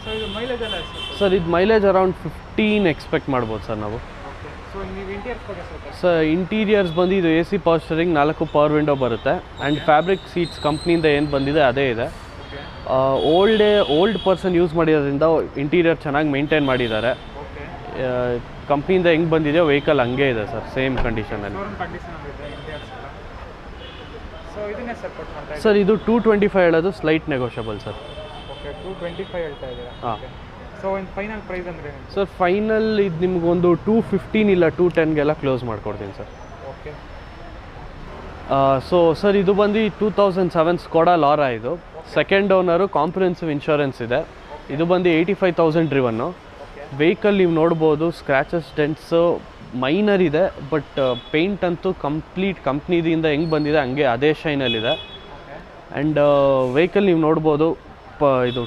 ಸೊ ಇದು ಮೈಲೇಜ್ ಎಲ್ಲ ಎಷ್ಟು ಸರ್ ಇದು ಮೈಲೇಜ್ ಅರೌಂಡ್ 15 ಎಕ್ಸ್ಪೆಕ್ಟ್ ಮಾಡ್ಬೋದು ಸರ್ ನಾವು. ಓಕೆ. ಸೊ ಸೊ ನೀವು ಇಂಟೀರಿಯರ್ಸ್ ಬಗ್ಗೆ ಸ್ವಲ್ಪ ಸರ್ ಇಂಟೀರಿಯರ್ಸ್ ಬಂದು ಇದು A C power steering 4 power window ಬರುತ್ತೆ ಆ್ಯಂಡ್ ಫ್ಯಾಬ್ರಿಕ್ ಸೀಟ್ಸ್ ಕಂಪ್ನಿಯಿಂದ ಏನು ಬಂದಿದೆ ಅದೇ ಇದೆ. ಓಕೆ ಓಲ್ಡ್ ಪರ್ಸನ್ ಯೂಸ್ ಮಾಡಿರೋದ್ರಿಂದ ಇಂಟೀರಿಯರ್ ಚೆನ್ನಾಗಿ ಮೇಂಟೈನ್ ಮಾಡಿದ್ದಾರೆ. ಓಕೆ ಕಂಪ್ನಿಯಿಂದ ಹೆಂಗೆ ಬಂದಿದೆಯೋ ವೆಹಿಕಲ್ ಹಂಗೆ ಇದೆ ಸರ್, ಸೇಮ್ ಕಂಡೀಷನಲ್ಲಿ. ಶೋರೂಮ್ ಕಂಡೀಷನ್ ಇದೆ ಇಂಟೀರಿಯರ್ಸ್ ಎಲ್ಲ. ಸೊ ಇದನ್ನೇ ಸರ್ ಕೊಟ್ಟು ಮಾಡ್ತಾ ಸರ್ ಇದು 225 ಹೇಳೋದು ಸ್ಲೈಟ್ ನೆಗೋಷಿಯಬಲ್ ಸರ್. ಓಕೆ 225 ಹೇಳ್ತಾ ಇದ್ದೀರಾ. ಹಾಂ ಸೊ ಒಂದು ಫೈನಲ್ ಪ್ರೈಸ್ ಅಂದರೆ ಸರ್ ಫೈನಲ್ ಇದು ನಿಮಗೊಂದು 215 ಇಲ್ಲ 210ಗೆಲ್ಲ ಕ್ಲೋಸ್ ಮಾಡ್ಕೊಡ್ತೀನಿ ಸರ್. ಓಕೆ ಸೊ ಸರ್ ಇದು ಬಂದು 2007 ಸ್ಕೋಡಾ ಲಾರಾ. ಇದು ಸೆಕೆಂಡ್ ಓನರು, ಕಾಂಪ್ರಿಹೆನ್ಸಿವ್ ಇನ್ಶೂರೆನ್ಸ್ ಇದೆ. ಇದು ಬಂದು 85,000 ಡ್ರಿವನ್ನು. ವೆಹಿಕಲ್ ನೀವು ನೋಡ್ಬೋದು, ಸ್ಕ್ರ್ಯಾಚಸ್ ಡೆಂಟ್ಸು ಮೈನರ್ ಇದೆ, ಬಟ್ ಪೇಂಟ್ ಅಂತೂ ಕಂಪ್ಲೀಟ್ ಕಂಪ್ನಿದಿಂದ ಹೆಂಗೆ ಬಂದಿದೆ ಹಂಗೆ ಅದೇ ಶೈನಲ್ಲಿದೆ. ಆ್ಯಂಡ್ ವೆಹಿಕಲ್ ನೀವು ನೋಡ್ಬೋದು, ಇದು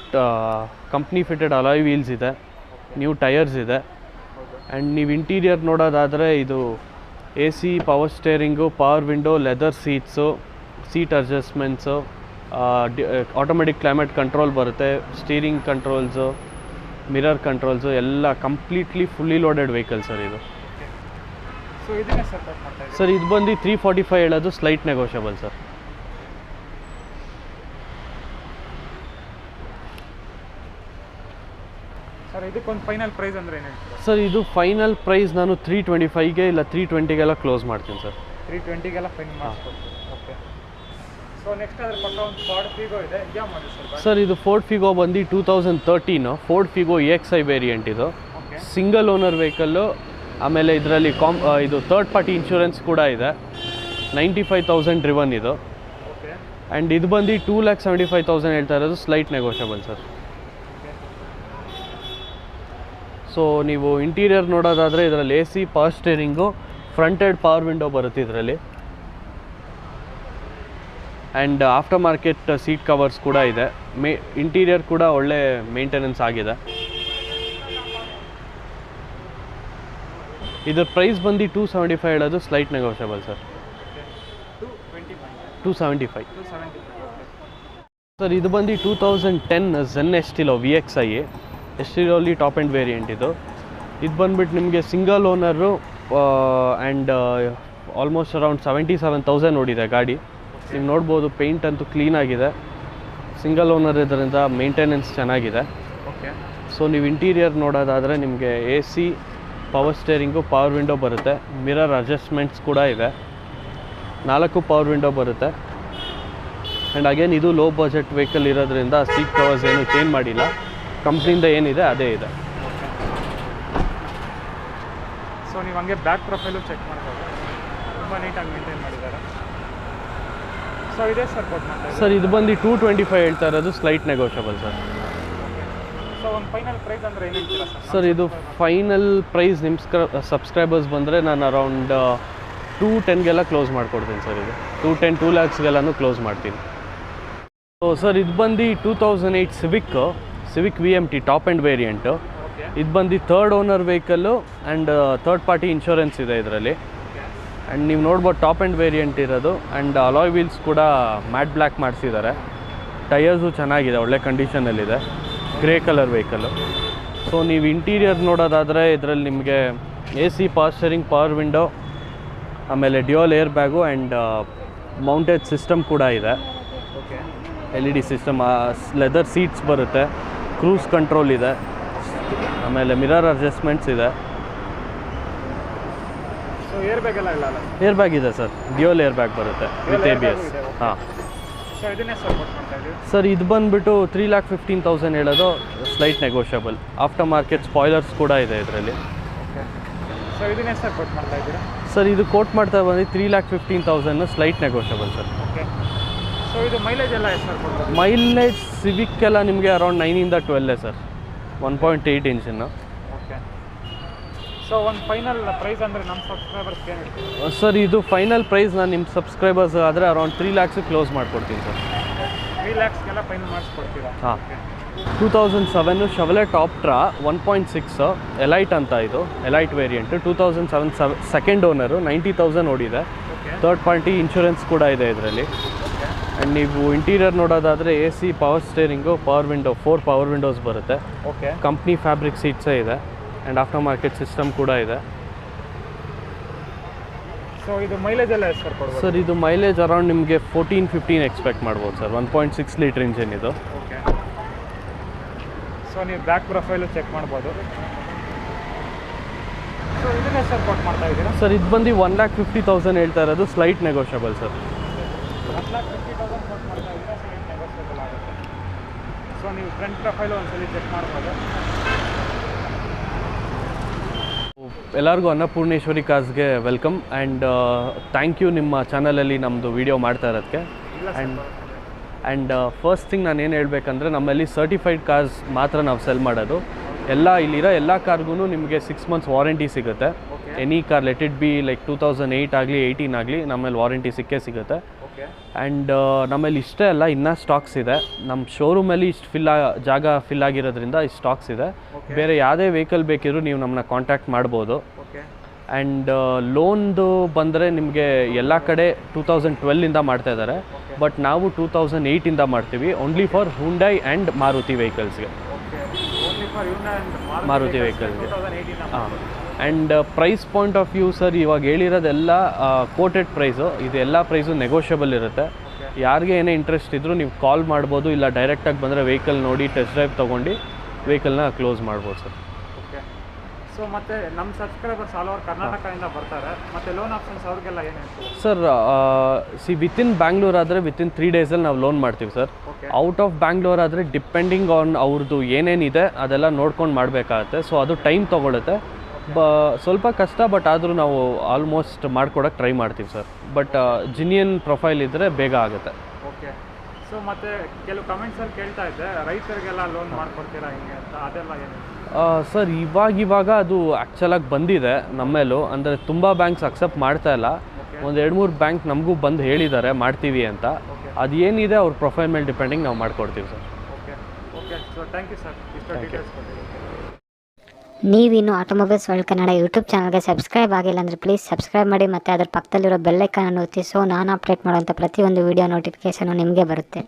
ಕಂಪ್ನಿ ಫಿಟೆಡ್ ಅಲಾಯ್ ವೀಲ್ಸ್ ಇದೆ, ನ್ಯೂ ಟೈರ್ಸ್ ಇದೆ. ಆ್ಯಂಡ್ ನೀವು ಇಂಟೀರಿಯರ್ ನೋಡೋದಾದರೆ ಇದು A C, power steering, power window, leather seats, seat adjustments, automatic climate control ಬರುತ್ತೆ, ಸ್ಟೀರಿಂಗ್ ಕಂಟ್ರೋಲ್ಸು, ಮಿರರ್ ಕಂಟ್ರೋಲ್ಸು ಎಲ್ಲ completely fully loaded vehicle sir ಇದು. ಸೊ ಇದನ್ನೇ sir ಕೊಟ್ಟು ಮಾಡ್ತಾ ಇದ್ದೀರಾ. ಸರ್ ಇದು ಬಂದು 345 ಹೇಳೋದು ಸ್ಲೈಟ್ ನೆಗೋಷಿಯಬಲ್ ಸರ್. ಸರ್ ಇದಕ್ಕೊಂದು ಫೈನಲ್ ಪ್ರೈಸ್ ಅಂದರೆ ಏನು ಹೇಳ್ತೀರಾ? ಸರ್ ಇದು ಫೈನಲ್ ಪ್ರೈಸ್ ನಾನು 325ಗೆ ಇಲ್ಲ 320ಗೆಲ್ಲ ಕ್ಲೋಸ್ ಮಾಡ್ತೀನಿ ಸರ್. 320ಗೆಲ್ಲ ಫೈನಲ್ ಮಾಡಿಸ್ಕೊಡ್ತೀವಿ. ಓಕೆ ಸೊ ನೆಕ್ಸ್ಟ್ ಅದ್ರ ಪಕ್ಕ ಒಂದು ಫಾರ್ಡ್ ಫಿಗೋ ಇದೆ, ಯಾವ ಮಾಡಿ ಸರ್? ಸರ್ ಇದು ಫೋರ್ಡ್ ಫಿಗೋ ಬಂದು 2013 ಫೋರ್ಡ್ ಫಿಗೋ EXI ವೇರಿಯಂಟ್. ಇದು ಓಕೆ ಸಿಂಗಲ್ ಓನರ್ ವೆಹಿಕಲ್ಲು. ಆಮೇಲೆ ಇದರಲ್ಲಿ ಇದು ಥರ್ಡ್ ಪಾರ್ಟಿ ಇನ್ಶೂರೆನ್ಸ್ ಕೂಡ ಇದೆ. 95,000 ಡ್ರಿವನ್ ಇದು. ಓಕೆ ಆ್ಯಂಡ್ ಇದು ಬಂದು 2,75,000 ಹೇಳ್ತಾ ಇರೋದು ಸ್ಲೈಟ್ ನೆಗೋಷಿಯಬಲ್ ಸರ್. ಸೊ ನೀವು ಇಂಟೀರಿಯರ್ ನೋಡೋದಾದರೆ ಇದರಲ್ಲಿ A C, power steering, fronted power window ಬರುತ್ತೆ ಇದರಲ್ಲಿ. And after market seat covers ಕೂಡ ಇದೆ. ಇಂಟೀರಿಯರ್ ಕೂಡ ಒಳ್ಳೆ ಮೇಂಟೆನೆನ್ಸ್ ಆಗಿದೆ. ಇದರ ಪ್ರೈಸ್ ಬಂದು 275 ಹೇಳೋದು ಸ್ಲೈಟ್ ನೆಗೋಷಿಯಬಲ್ ಸರ್. 275 ಸರ್. ಇದು ಬಂದು 2010 Zen Estilo VXI. ಎಸ್ಟಿಲೋಲಿ ಟಾಪ್ ಆ್ಯಂಡ್ ವೇರಿಯಂಟ್ ಇದು. ಇದು ಬಂದುಬಿಟ್ಟು ನಿಮಗೆ single owner and almost around 77,000 ನೋಡಿದೆ ಗಾಡಿ. ನೀವು ನೋಡ್ಬೋದು, ಪೇಂಟ್ ಅಂತೂ ಕ್ಲೀನಾಗಿದೆ. ಸಿಂಗಲ್ ಓನರ್ ಇದರಿಂದ ಮೇಂಟೆನೆನ್ಸ್ ಚೆನ್ನಾಗಿದೆ. ಓಕೆ ಸೊ ನೀವು ಇಂಟೀರಿಯರ್ ನೋಡೋದಾದರೆ ನಿಮಗೆ A C, power steering, power window ಬರುತ್ತೆ, ಮಿರರ್ ಅಡ್ಜಸ್ಟ್ಮೆಂಟ್ಸ್ ಕೂಡ ಇದೆ, 4 ಪವರ್ ವಿಂಡೋ ಬರುತ್ತೆ. ಆ್ಯಂಡ್ ಅಗೇನ್ ಇದು ಲೋ ಬಜೆಟ್ ವೆಹಿಕಲ್ ಇರೋದ್ರಿಂದ ಸೀಟ್ ಕವರ್ಸ್ ಏನು ಚೇಂಜ್ ಮಾಡಿಲ್ಲ, ಕಂಪ್ನಿಯಿಂದ ಏನಿದೆ ಅದೇ ಇದೆ. ಸೊ ನೀವು ಹಂಗೆ ಬ್ಯಾಕ್ ಪ್ರೊಫೈಲು ಚೆಕ್ ಮಾಡ್ಬೋದು, ತುಂಬ ನೀಟಾಗಿ ಮೇಂಟೈನ್ ಮಾಡಿದ್ದಾರೆ. ಸೊ ಇದೇ ಸರ್ ಕೊಟ್ಟು ಮಾಡ್ತಾ ಸರ್ ಇದು ಬಂದು 225 ಹೇಳ್ತಾ ಇರೋದು ಸ್ಲೈಟ್ ನೆಗೋಷಿಯಬಲ್ ಸರ್. ಸೊ ಒಂದು ಫೈನಲ್ ಪ್ರೈಸ್ ಅಂದರೆ ಏನು ಹೇಳ್ತೀರಾ ಸರ್? ಇದು ಫೈನಲ್ ಪ್ರೈಸ್ ನಿಮ್ಮ ಸಬ್ಸ್ಕ್ರೈಬರ್ಸ್ ಬಂದರೆ ನಾನು ಅರೌಂಡ್ 210ಗೆಲ್ಲ ಕ್ಲೋಸ್ ಮಾಡಿಕೊಡ್ತೀನಿ ಸರ್. ಇದು 210-2 lakhsಗೆಲ್ಲನೂ ಕ್ಲೋಸ್ ಮಾಡ್ತೀನಿ. ಸೊ ಸರ್ ಇದು ಬಂದು 2008 Civic VMT top and variant. ಇದು ಬಂದು third owner vehicle and third party insurance ಇದೆ ಇದರಲ್ಲಿ. ಆ್ಯಂಡ್ ನೀವು ನೋಡ್ಬೋದು ಟಾಪ್ ಆ್ಯಂಡ್ ವೇರಿಯಂಟ್ ಇರೋದು. ಆ್ಯಂಡ್ ಅಲಾಯ್ ವೀಲ್ಸ್ ಕೂಡ ಮ್ಯಾಟ್ ಬ್ಲ್ಯಾಕ್ ಮಾಡಿಸಿದ್ದಾರೆ. ಟೈರ್ಸು ಚೆನ್ನಾಗಿದೆ, ಒಳ್ಳೆ ಕಂಡೀಷನಲ್ಲಿದೆ. Grey colour vehicle. ಸೊ ನೀವು ಇಂಟೀರಿಯರ್ ನೋಡೋದಾದರೆ ಇದರಲ್ಲಿ ನಿಮಗೆ A C, power steering, power window, ಆಮೇಲೆ dual air bag and mounted system ಕೂಡ ಇದೆ. Okay LED system, leather seats ಬರುತ್ತೆ, ಕ್ರೂಸ್ ಕಂಟ್ರೋಲ್ ಇದೆ, ಆಮೇಲೆ ಮಿರರ್ ಅಡ್ಜಸ್ಟ್ಮೆಂಟ್ಸ್ ಇದೆ. ಸೊ ಏರ್ ಬ್ಯಾಗ್ ಎಲ್ಲ ಇಲ್ಲ ಅಲ್ಲ? ಏರ್ ಬ್ಯಾಗ್ ಇದೆ ಸರ್, ಡ್ಯುಯಲ್ ಏರ್ ಬ್ಯಾಗ್ ಬರುತ್ತೆ ವಿತ್ ABS. ಹಾಂ ಸೊ ಇದನ್ನೇ ಸರ್ ಕೊಟ್ಟು ಮಾಡ್ತಾ ಇದ್ದೀವಿ. ಸರ್ ಇದು ಬಂದುಬಿಟ್ಟು 3,15,000 ಹೇಳೋದು slight negotiable. Aftermarket spoilers ಕೂಡ ಇದೆ ಇದರಲ್ಲಿ. ಓಕೆ ಸೊ ಇದನ್ನೇ ಸರ್ ಕೊಟ್ಟು ಮಾಡ್ತಾ ಇದ್ದೀರಾ? ಸರ್ ಇದು ಕೋಟ್ ಮಾಡ್ತಾ ಬಂದು 3,15,000 slight negotiable sir. Okay so ಇದು ಮೈಲೇಜ್ ಎಲ್ಲ ಎಷ್ಟು ಸರ್ ಕೊಡ್ಬೋದು? ಮೈಲೇಜ್ ಸಿವಿಕ್ಕೆಲ್ಲ ನಿಮಗೆ ಅರೌಂಡ್ 9ಇಂದ 12 ಸರ್, 1.8 ಇಂಚಿನ. ಓಕೆ ಸೊ ಒಂದು ಫೈನಲ್ ಪ್ರೈಸ್ ಅಂದರೆ ನಮ್ಮ ಸಬ್ಸ್ಕ್ರೈಬರ್ಸ್ಗೆ ಏನು ಹೇಳ್ತೀವಿ? ಸರ್ ಇದು ಫೈನಲ್ ಪ್ರೈಸ್ ನಾನು ನಿಮ್ಮ ಸಬ್ಸ್ಕ್ರೈಬರ್ಸ್ ಆದರೆ ಅರೌಂಡ್ 3 lakhs ಕ್ಲೋಸ್ ಮಾಡ್ಕೊಡ್ತೀನಿ ಸರ್. 3 lakhsಗೆಲ್ಲ ಫೈನಲ್ ಮಾಡಿಸ್ಕೊಡ್ತೀರಾ? ಹಾಂ. 2007 ಶೆವ್ಲೆಟ್ ಆಪ್ಟ್ರಾ 1.6 ಎಲೈಟ್ ಅಂತ, ಇದು ಎಲೈಟ್ ವೇರಿಯಂಟು. 2007 ಸೆಕೆಂಡ್ ಓನರು, 90,000 ಓಡಿದೆ. ಥರ್ಡ್ ಪಾರ್ಟಿ ಇನ್ಶೂರೆನ್ಸ್ ಕೂಡ ಇದೆ ಇದರಲ್ಲಿ. ಆ್ಯಂಡ್ ನೀವು ಇಂಟೀರಿಯರ್ ನೋಡೋದಾದರೆ A C, power steering, power window, 4 power Windows ಬರುತ್ತೆ. ಓಕೆ ಕಂಪ್ನಿ ಫ್ಯಾಬ್ರಿಕ್ ಸೀಟ್ಸೇ ಇದೆ. ಆ್ಯಂಡ್ ಆಫ್ಟರ್ ಮಾರ್ಕೆಟ್ ಸಿಸ್ಟಮ್ ಕೂಡ ಇದೆ. ಸೊ ಇದು ಮೈಲೇಜ್ ಎಲ್ಲ ಎಷ್ಟು ಸರ್ ಕೊಡ್ಬೋದು? ಸರ್ ಇದು ಮೈಲೇಜ್ ಅರೌಂಡ್ ನಿಮಗೆ 14-15 ಎಕ್ಸ್ಪೆಕ್ಟ್ ಮಾಡ್ಬೋದು ಸರ್. 1.6 ಲೀಟ್ರ್ ಇಂಜಿನ್ ಇದು. ಓಕೆ. ಸೊ ನೀವು ಬ್ಯಾಕ್ ಪ್ರೊಫೈಲು ಚೆಕ್ ಮಾಡ್ಬೋದು. ಸೊ ಇದನ್ನೇ ಸರ್ ಕೊಟ್ಟು ಮಾಡ್ತಾ ಇದ್ದೀರಾ? ಸರ್ ಇದು ಬಂದು 1,50,000 ಹೇಳ್ತಾ ಇರೋದು, ಸ್ಲೈಟ್ ನೆಗೋಷಿಯಬಲ್ ಸರ್. 1,50,000 ಕೊಟ್ಟು ಮಾಡ್ತಾ ಇದ್ದೀರಾ, ಸ್ಲೈಟ್ ನೆಗೋಷಿಯಬಲ್ ಆಗುತ್ತೆ. ಸೊ ನೀವು ಫ್ರಂಟ್ ಪ್ರೊಫೈಲು ಒಂದ್ಸಲಿ ಚೆಕ್ ಮಾಡ್ಬೋದು. ಎಲ್ಲರಿಗೂ ಅನ್ನಪೂರ್ಣೇಶ್ವರಿ ಕಾರ್ಸ್ಗೆ ವೆಲ್ಕಮ್ ಆ್ಯಂಡ್ ಥ್ಯಾಂಕ್ ಯು ನಿಮ್ಮ ಚಾನಲಲ್ಲಿ ನಮ್ಮದು ವೀಡಿಯೋ ಮಾಡ್ತಾ ಇರೋದಕ್ಕೆ. ಆ್ಯಂಡ್ ಫಸ್ಟ್ ಥಿಂಗ್ ನಾನು ಏನು ಹೇಳಬೇಕಂದ್ರೆ, ನಮ್ಮಲ್ಲಿ ಸರ್ಟಿಫೈಡ್ ಕಾರ್ಸ್ ಮಾತ್ರ ನಾವು ಸೆಲ್ ಮಾಡೋದು. ಇಲ್ಲಿರೋ ಎಲ್ಲ ಕಾರ್ಗೂ ನಿಮಗೆ 6 ಮಂತ್ಸ್ ವಾರಂಟಿ ಸಿಗುತ್ತೆ. Any car, let it be like 2008 ಆಗಲಿ 18 ಆಗಲಿ, ನಮ್ಮಲ್ಲಿ ವಾರಂಟಿ ಸಿಗುತ್ತೆ. ಆ್ಯಂಡ್ ನಮ್ಮಲ್ಲಿ ಇಷ್ಟೇ ಅಲ್ಲ, ಇನ್ನೂ ಸ್ಟಾಕ್ಸ್ ಇದೆ. ನಮ್ಮ ಶೋರೂಮಲ್ಲಿ ಇಷ್ಟು ಜಾಗ ಫಿಲ್ ಆಗಿರೋದ್ರಿಂದ ಇಷ್ಟು ಸ್ಟಾಕ್ಸ್ ಇದೆ. ಬೇರೆ ಯಾವುದೇ ವೆಹಿಕಲ್ ಬೇಕಿದ್ರೂ ನೀವು ನಮ್ಮನ್ನ ಕಾಂಟ್ಯಾಕ್ಟ್ ಮಾಡ್ಬೋದು. ಆ್ಯಂಡ್ ಲೋನ್ದು ಬಂದರೆ ನಿಮಗೆ ಎಲ್ಲ ಕಡೆ 2012ಇಂದ ಮಾಡ್ತಾ ಇದ್ದಾರೆ, ಬಟ್ ನಾವು 2008ಇಂದ ಮಾಡ್ತೀವಿ, only for Hyundai and Maruti ವೆಹಿಕಲ್ಸ್ಗೆ. ಮಾರುತಿ ವೆಹಿಕಲ್ಸ್ಗೆ. ಹಾಂ. And price point of view sir, ಇವಾಗ ಹೇಳಿರೋದೆಲ್ಲ ಕೋಟೆಡ್ ಪ್ರೈಸು. ಇದೆಲ್ಲ ಪ್ರೈಸು ನೆಗೋಷಿಯಬಲ್ ಇರುತ್ತೆ. ಯಾರಿಗೆ ಏನೇ ಇಂಟ್ರೆಸ್ಟ್ ಇದ್ದರೂ ನೀವು ಕಾಲ್ ಮಾಡ್ಬೋದು, ಇಲ್ಲ ಡೈರೆಕ್ಟಾಗಿ ಬಂದರೆ ವೆಹಿಕಲ್ ನೋಡಿ ಟೆಸ್ಟ್ ಡ್ರೈವ್ ತೊಗೊಂಡು ವೆಹಿಕಲ್ನ ಕ್ಲೋಸ್ ಮಾಡ್ಬೋದು ಸರ್. ಓಕೆ. ಸೊ ಮತ್ತು ನಮ್ಮ ಸಬ್ಸ್ಕ್ರೈಬರ್ಸ್ ಆಲ್ ಓವರ್ ಕರ್ನಾಟಕದಿಂದ ಬರ್ತಾರೆ, ಮತ್ತು ಲೋನ್ ಆಪ್ಷನ್ಸ್ ಅವ್ರಿಗೆಲ್ಲ ಏನು ಸರ್? ವಿತಿನ್ ಬ್ಯಾಂಗ್ಳೂರ್ ಆದರೆ ವಿತಿನ್ 3 ಡೇಸಲ್ಲಿ ನಾವು ಲೋನ್ ಮಾಡ್ತೀವಿ ಸರ್. ಔಟ್ ಆಫ್ ಬ್ಯಾಂಗ್ಳೂರ್ ಆದರೆ ಡಿಪೆಂಡಿಂಗ್ ಆನ್ ಅವ್ರದ್ದು ಏನೇನಿದೆ ಅದೆಲ್ಲ ನೋಡ್ಕೊಂಡು ಮಾಡಬೇಕಾಗತ್ತೆ. ಸೊ ಅದು ಟೈಮ್ ತೊಗೊಳುತ್ತೆ, ಸ್ವಲ್ಪ ಕಷ್ಟ, ಬಟ್ ಆದರೂ ನಾವು ಆಲ್ಮೋಸ್ಟ್ ಮಾಡ್ಕೊಡೋಕ್ಕೆ ಟ್ರೈ ಮಾಡ್ತೀವಿ ಸರ್. ಬಟ್ ಜಿನಿಯನ್ ಪ್ರೊಫೈಲ್ ಇದ್ದರೆ ಬೇಗ ಆಗುತ್ತೆ. ಓಕೆ. ಸೊ ಮತ್ತು ಕೆಲವು ಕಮೆಂಟ್ಸಲ್ಲಿ ಕೇಳ್ತಾ ಇದ್ದೆ, ರೈತರಿಗೆಲ್ಲ ಲೋನ್ ಮಾಡಿಕೊಡ್ತೀರಾ ಹಿಂಗೆ ಅಂತ, ಅದೆಲ್ಲ ಏನು ಸರ್? ಇವಾಗ ಅದು ಆ್ಯಕ್ಚುಲಾಗಿ ಬಂದಿದೆ ನಮ್ಮೇಲೂ. ಅಂದರೆ ತುಂಬ ಬ್ಯಾಂಕ್ಸ್ ಅಕ್ಸೆಪ್ಟ್ ಮಾಡ್ತಾ ಇಲ್ಲ. ಒಂದು 2-3 ಬ್ಯಾಂಕ್ ನಮಗೂ ಬಂದು ಹೇಳಿದ್ದಾರೆ ಮಾಡ್ತೀವಿ ಅಂತ. ಅದು ಏನಿದೆ ಅವ್ರ ಪ್ರೊಫೈಲ್ ಮೇಲೆ ಡಿಪೆಂಡಿಂಗ್ ನಾವು ಮಾಡಿಕೊಡ್ತೀವಿ ಸರ್. Okay. Okay. So thank you sir, ಇಷ್ಟು ಡೀಟೇಲ್ಸ್ ಕೊಟ್ಟಿದ್ದೀವಿ. ನೀವಿನ್ನು ಆಟೋಮೊಬೈಲ್ಸ್ ವರ್ಲ್ಡ್ ಕನ್ನಡ ಯೂಟ್ಯೂಬ್ ಚಾನಲ್ಗೆ ಸಬ್ಸ್ಕ್ರೈಬ್ ಆಗಿಲ್ಲ ಅಂದರೆ ಪ್ಲೀಸ್ ಸಬ್ಸ್ಕ್ರೈಬ್ ಮಾಡಿ, ಮತ್ತು ಅದರ ಪಕ್ಕದಲ್ಲಿರೋ ಬೆಲ್ ಐಕಾನ್ ಒತ್ತಿ. ಸೊ ನಾನು ಅಪ್ಡೇಟ್ ಮಾಡುವಂಥ ಪ್ರತಿಯೊಂದು ವೀಡಿಯೋ ನೋಟಿಫಿಕೇಷನು ನಿಮಗೆ ಬರುತ್ತೆ.